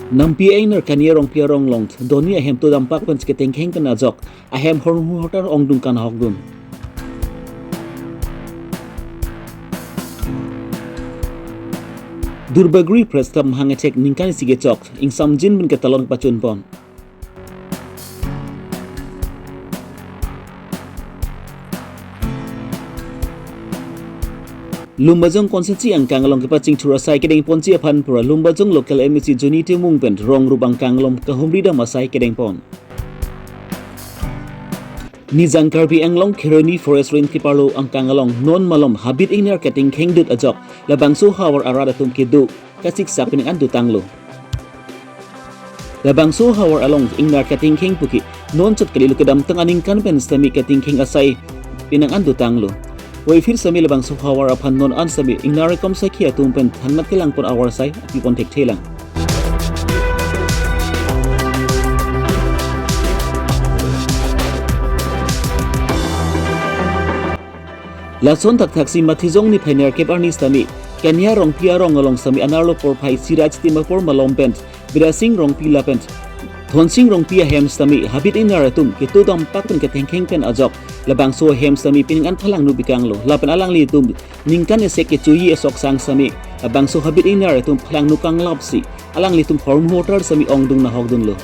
Nampi ainer kanierong piarong long doni ahem to dampak pen sketeng keng pen ajok ahem hormu hotar ong dung kan hokdun. Durbagri prestam hangecek ningkan sige chok ing samjin ben ketalon pacun pon. Lumbajong konsensi ang kangalong kepacing curasai kedeng ponci apan pura lumbajong lokal emisi joni timung pen rong rubang kangalom kahumrida masai kedeng pon. Nizang karbi anglong keroni forest rain kiparlo ang kangalong non malom habit inar keting kengdut ajok labang so hawar arada tum kedu kasik sapin ang andu tanglo. Labang so hawar along inar keting keng puki non cot kalilu kedam tenganing kan pen stami keting keng asai pinang andu tanglo. Wai fir sami labang so hawar apan non an sami inar kom sakia tumpen hanmat kelang pon awar sai api pon tek telang. Lason tak taksi matizong ni pener kep arni stami Kenya rong pia rong along sami anarlo por pai siraj timapor malompent birasing rong pila pent thonsing rong pia hem stami habit inaratum kitu dam pakpen ketengkeng pen ajok labang so hem stami piningan phalang nu bikanglo lapan alang li tum ningkan esek ke cuyi esok sang sami labang so habit inaratum phalang nu kang lapsi alang li tum horm motor sami ongdung na hogdun lo.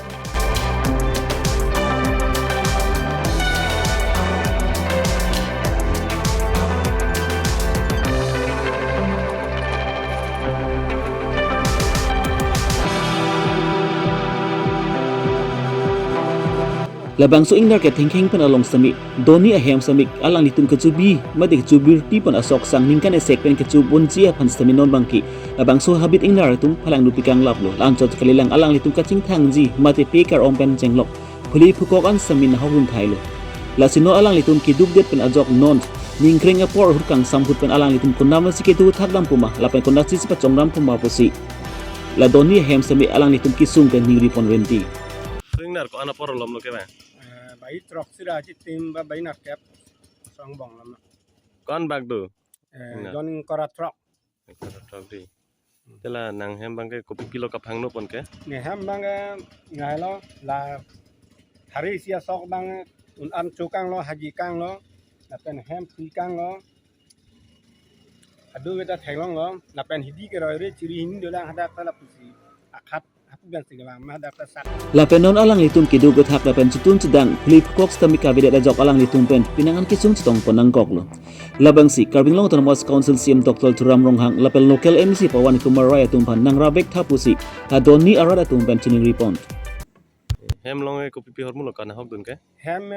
Labang so ingnar ke tengkeng pen along sami doni ahem sami alang litum kecubi madik kecubir ti pon asok sang ningkan esek pen kecubun cia pan sami non bangki labang so habit ingnar tum phalang dupikang laplo lancot kalilang alang litum kacing thangji mate pekar ompen jenglok phuli phukokan sami na hawun thailo lasino alang litum kiduk det pen ajok non ningkring apor hurkang samhut pen alang litum kunama siketu thakdam puma lapen kondasi sipat jongram puma posi la doni ahem sami alang litum kisung pen ningri pon renti. Ringnar ko ana por lom lo ke ba Bayi trok sira ci tim ba bayi nak kep song bong lam kon bag do don kora trok tok di tela nang hem bang ke kopi kilo ka phang no pon ke ne ham bang ngai lo la hari sia sok bang un an chu kang lo haji kang lo la pen hem pi kang lo adu beta thailong lo la pen hidi ke roi re chiri hin do lang hada kala pusi akhat aku gan sigala ma da sak Lapen non alang litum kidu gut hak lapen cutun sedang flip cox tami kabida dajok alang litum pen pinangan kisung cetong ponang kok lo. Labang si karbing long Autonomous Council CM Dr. Turam Ronghang lapel local MC Pawan Kumar Raya tumpan nang rabek tapusi adoni arada tumpan cining ripon. hem long e kopi pi hormu lo kana hok dun ke hem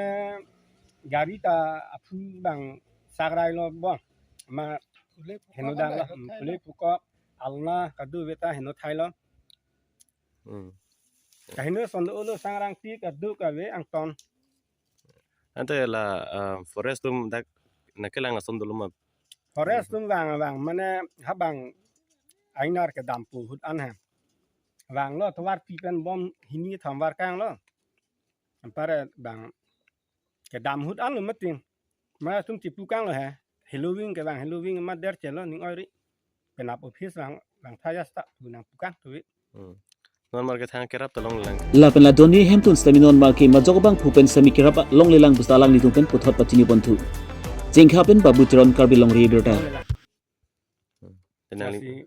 gari ta apu bang sagrai lo bon ma heno dang la pule puko alna kadu beta heno thailo kahino sondo ulo sangrang ti kadu ka we angton ante la forest tum dak nakelang asom dulu ma forest tum bang mane habang ainar ke dampu hut an ha wang lo twar pi pen bom hini thamwar kang lo ampare bang ke dam hut an lo matin ma tum ti pu kang lo ha halloween ke bang halloween ma der chelo ning oiri penap office bang thaya sta tunang pukang tu non mar ke thang kerap tolong lang Lapen la doni hemtun stami non malki majok bang pupen sami kirapa long lelang busta alang litum pen puthot pacini pontu. Jengkapen babu ceron karbi long riberta. tenang si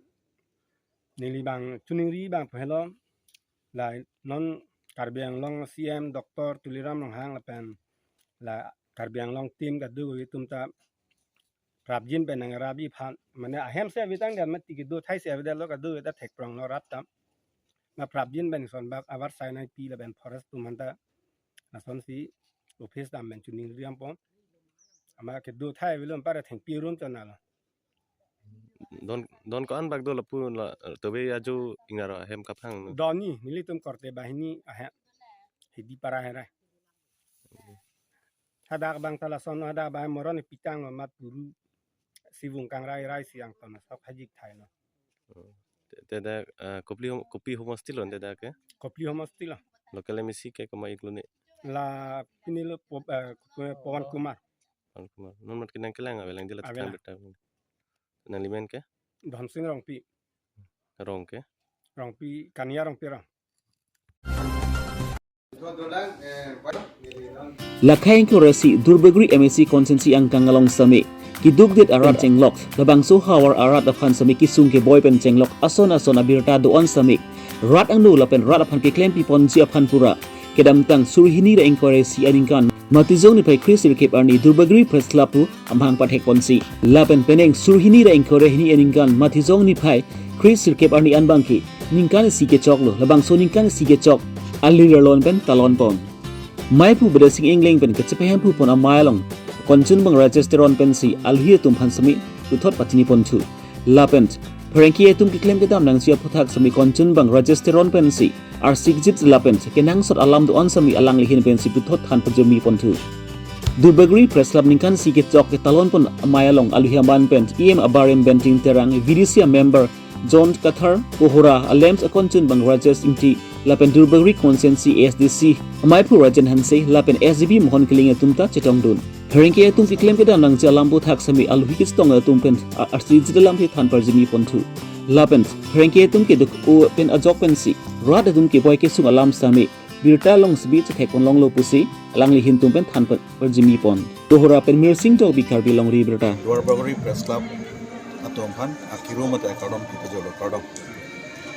nili bang tuning ri bang phelo la non karbiang long CM Dr. Tuliram long hang lapen la karbiang long tim ka du wi tum ta rabjin ben ang rabi phan mane ahem se vitang gan mati ki do thai se vedel lo ka du ta thek prong no rat tam na rabjin ben son ba avar sai nai pi la ben forest tum hanta na son si office dam ben tuning ri am pon ama ke do thai wi lom para theng pi rum ta na la don ko an bag do la pu la tobe aju ingara hem ka phang doni nili tum korte bahini ahe hidi para hera hadak bang tala son hadak ba moron pitang mat guru sivung kang rai rai siang ton sok hajik thai no te da kopi homo stilon te da ke kopi homosti la local emisi ke kama iklune la pinilo Pawan Kumar non mat kinang kelang abelang dilat kan beta na limen ke Dhon Singh rong pi rong ke kania rong pi rong Lakhai Kurasi Durbagri MSC Consensi ang kangalong sami kidugdit arat cenglok labang so hawar arat afan sami kisung ke boypen cenglok ason abirta doan sami rat ang nu lapen rat afan ke klem pipon ji afan pura kedamtang surhini ra inquiresi aningkan matizong ni pai Chrisil Kep Arni Durbagri Press Club tu amhang pathek ponsi lapen peneng surhini ra inquireni aningkan matizong ni pai Chrisil Kep Arni anbangki ningkan si ke chok lo labang so ningkan si ke chok alir lon pen talon pon mai pu bedasing engling pen kecepehen pu pon amailong konchun bang registeron pen si alhia tum phan sami uthot patini pon thu lapent perengki etum kiklem ke dam nang sia puthak sami konchun bang registeron pen si ar sigjip lapent kenang sot alam do on sami alang lihin pen si puthot than pajemi pon thu Durbagri Press Club ningkan si ke chok ke talon pon amailong alhia ban pen em abarim benting terang VDC member John Kathar Pohora Alems akonchun bang Rajas Inti lapen Durbagri Consensi SDC amai pu rajan hanse lapen SDB mohon kelinga tumta chetong dun herengke tum kiklem ke danang jalam bu thak sami alhi kistong tum pen arsi jidalam thi than parjimi pontu lapen herengke tum ke duk o pen ajok pen si rad tum ke boy ke sung alam sami birta long sbi che khekon long lo pusi alang lihin tum pen than parjimi pon dohora pen mirsing to bi karbi long ri birta Durbagri Press Club atom phan akiro mate akadom pipajolo kardom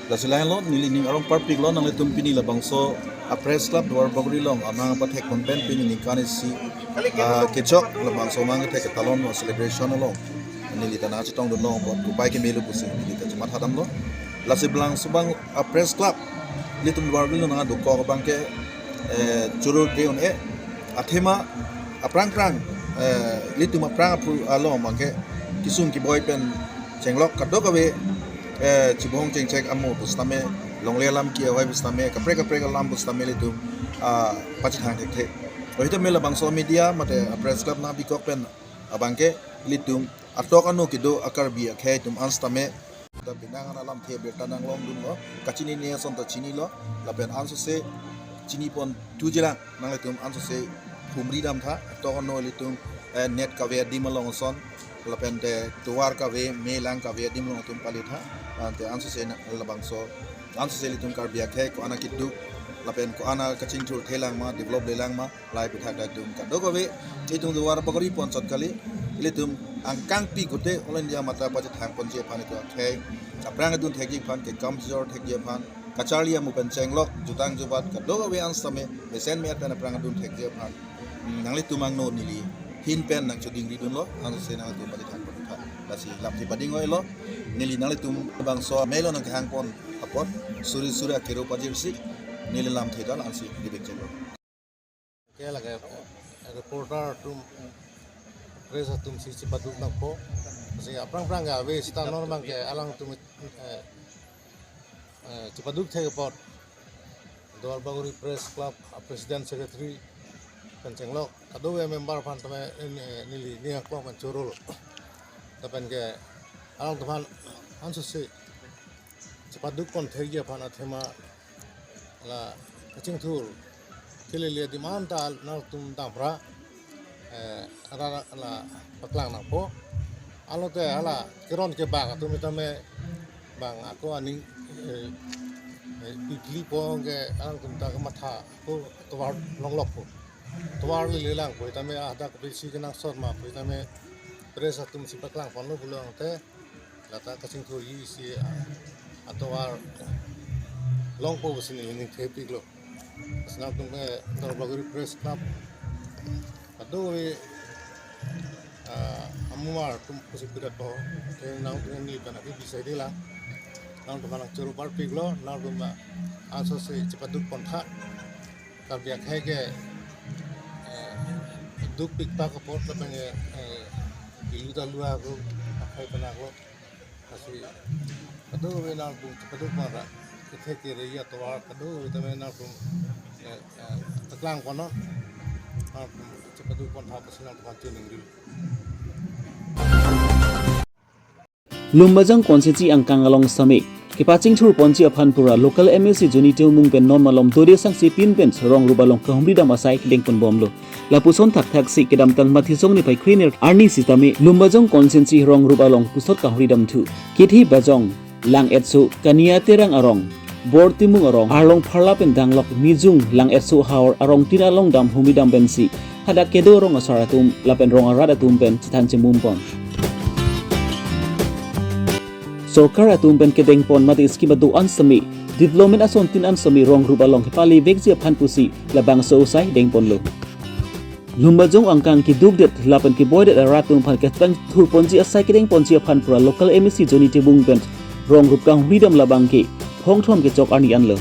lasilai lo nili ning arong parpik lo nang letum pini labang so a Press Club Durbagri long amang pathek konten pini ningkani si kechok labang so mang thek talon no celebration lo nili tana chitong do no bot upai ke melu pusi nili ta chmat hadam lo lasiblang subang a Press Club litum Durbagri lo nang do ko bang ke churur de on athema aprang litum aprang alo mang ke kisung ki boy pen cenglok kadok awe cibong cengcek amu pustame longle lam ki awai pustame kapre lam pustame litu pacit hang tek ohita mela bangso media mate Press Club na bikok pen abangke litum atok anu kido akar bi akhe tum anstame ta binang alam the beta nang long dun lo kachini ne son ta chini lo lapen anso se chini pon tujela nang litum anso se humri dam tha atok anu litum net ka ve di malong son lapen de tuar ka ve melang ka ve dim long tum palitha ante anso se labang so anso se litum kar biak he ko ana kidu lapen ko ana kaching thur thelang ma develop lelang ma lai pithak da tum ka do ko ve itung Durbagri pon chot kali litum angkang pi gote all India mata pa thang pon je phan to the aprang dun theki phan ke kam jor thek je phan kachalia mu pen chenglok jutang jubat ka do ko ve ansame besen me pen aprang dun thek je phan nangli tumang no nili hin pen nang chuding ridun lo anu se nang tu pati thang pon tha lasi lapti pading oi lo nili nang tum bang so melo nang hang pon apot suri akero pajir si nili lam thedal ansi dibek chelo ke laga reporter tum press tum si paduk nang po si aprang ga we sta normal ke alang tum cipaduk the pot Durbagri Press Club President Secretary Pencenglok kado member pan tame nili ni aklo kan churul tapen ke alang tuhan anso se cepaduk kon thegi pan athema la kaching thur kile le di manta na tum damra ara la paklang na po alo te ala kiron ke bang tum tame bang aku aning pikli po ke alang tum ta matha ko tawar longlok po tuar li lang poi tame ada ko si kenang sot ma poi tame press atum si paklang pon lo bulong te lata kaching thu yi si atwar long po sini ni thepi lo asna tum ke Durbagri Press Club ado we amumar tum kusi pidat po te nang ni kana bi sai de la nang tum nang churu par pig lo nang tum aso se cepaduk pon tha ka biak he ke duk pik pa ko pot la pengen ilu ta lua ko hai pana ko asi ado we na bu ado mara ke ke re ya to wa ado we ta me na bu taklang ko no ado pon ha pasina ko tin ngri Lumbajang Consensi ang kangalong sami kipaching thur ponchi aphanpura local MSC juni teu mung pen normalom dore sang si pin pen rong rubalong kahumri dam asai leng pon bomlo lapuson thak si kedam tang mathijong ni pai kriner arni sitame Lumbajang Consensi rong rubalong pusot kahuri dam thu kithi bajong lang etsu kania terang arong bor timung arong arlong pharla pen danglok mijung lang etsu haur arong tin along dam humidam bensi hada kedo rong asaratum lapen rong arada tum pen chitan chemum pon Sorkar atum pen kedeng pon mati skima do ansami development ason tin ansami rong ruba long kepali vekjia phan pusi labang so sai deng pon lo Lumbajong angkang ki dugdet lapan ki boydet aratung phan ketang thur ponji asai kedeng ponji phan pura local MEC Joni Tibung pen rong rup kang humidam labang ki hong thom ke chok ani an lo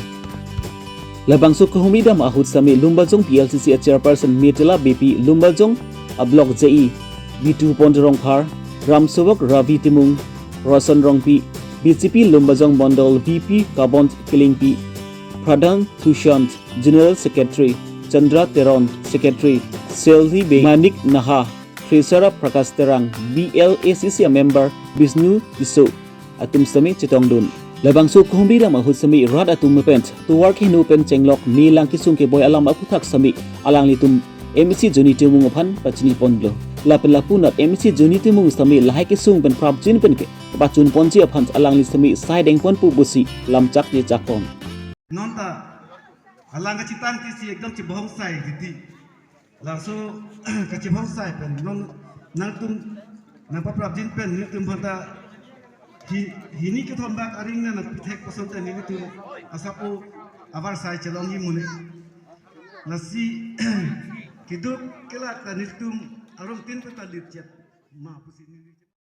labang su ko humidam ahut sami Lumbajong PLCC chairperson Mirtela BP Lumbajong a block JE B2 pon rong phar Ram Sobok Ravi Timung Rosan Rongpi BCP Lumbajong Bondol VP Kabont Kilingpi Pradang Tushant General Secretary Chandra Teron Secretary Selvi Be Manik Naha Treasurer Prakash Terang BLACC member Bisnu Iso atum sami chitong dun labang su khumbi ram ahut sami rad atum pent to work hinu pen chenglok ni lang kisung ke boy alam aputhak sami alang litum MEC Joni Timung phan pachini pondlo lapen lapunat MEC Joni Timung sami lahai kisung pen prap jin pen ke pachun ponji phan alang li sami sai deng pon pu busi lamchak je chakon nonta alang ka chitan ti si ekdam chibong sai giti langsung ka chibong sai pen non nang tum nang pa prap jin pen ni tum banta hini ke thom bak aring na thek pason te ni tum asapu abar sai chelong hi mune nasi kiduk kelak ta ni tum arong tin pa lit chet ma pusin